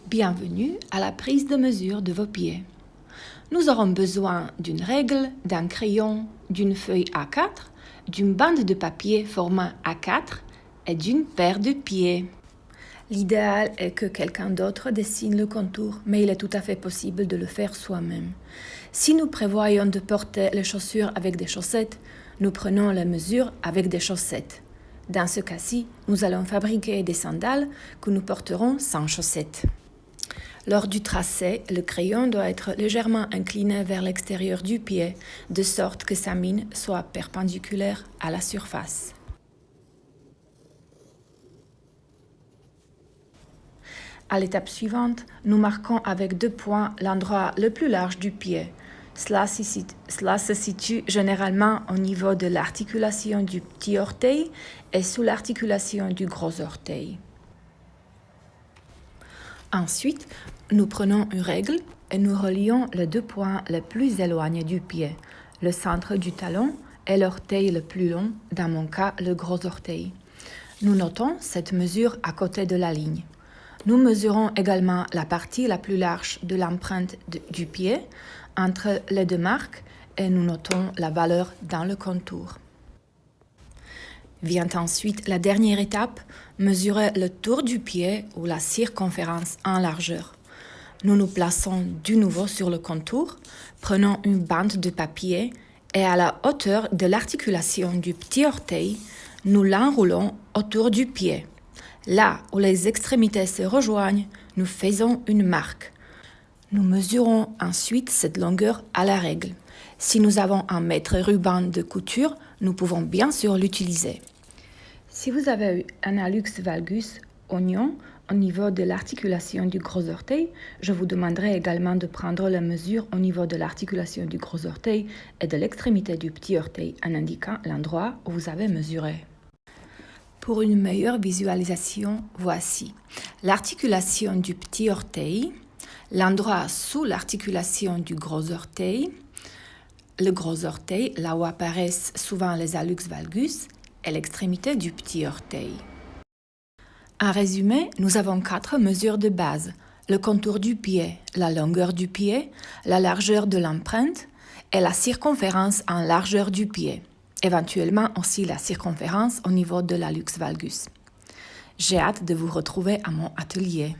Bienvenue à la prise de mesure de vos pieds. Nous aurons besoin d'une règle, d'un crayon, d'une feuille A4, d'une bande de papier format A4 et d'une paire de pieds. L'idéal est que quelqu'un d'autre dessine le contour, mais il est tout à fait possible de le faire soi-même. Si nous prévoyons de porter les chaussures avec des chaussettes, nous prenons les mesures avec des chaussettes. Dans ce cas-ci, nous allons fabriquer des sandales que nous porterons sans chaussettes. Lors du tracé, le crayon doit être légèrement incliné vers l'extérieur du pied, de sorte que sa mine soit perpendiculaire à la surface. À l'étape suivante, nous marquons avec 2 points l'endroit le plus large du pied. Cela se situe généralement au niveau de l'articulation du petit orteil et sous l'articulation du gros orteil. Ensuite, nous prenons une règle et nous relions les 2 points les plus éloignés du pied, le centre du talon et l'orteil le plus long, dans mon cas le gros orteil. Nous notons cette mesure à côté de la ligne. Nous mesurons également la partie la plus large de l'empreinte du pied entre les 2 marques et nous notons la valeur dans le contour. Vient ensuite la dernière étape, mesurer le tour du pied ou la circonférence en largeur. Nous nous plaçons de nouveau sur le contour, prenons une bande de papier et à la hauteur de l'articulation du petit orteil, nous l'enroulons autour du pied. Là où les extrémités se rejoignent, nous faisons une marque. Nous mesurons ensuite cette longueur à la règle. Si nous avons un mètre ruban de couture, nous pouvons bien sûr l'utiliser. Si vous avez un hallux valgus oignon au niveau de l'articulation du gros orteil, je vous demanderai également de prendre la mesure au niveau de l'articulation du gros orteil et de l'extrémité du petit orteil en indiquant l'endroit où vous avez mesuré. Pour une meilleure visualisation, voici l'articulation du petit orteil, l'endroit sous l'articulation du gros orteil, le gros orteil, là où apparaissent souvent les hallux valgus, et l'extrémité du petit orteil. En résumé, nous avons 4 mesures de base: le contour du pied, la longueur du pied, la largeur de l'empreinte et la circonférence en largeur du pied. Éventuellement aussi la circonférence au niveau de l'hallux valgus. J'ai hâte de vous retrouver à mon atelier.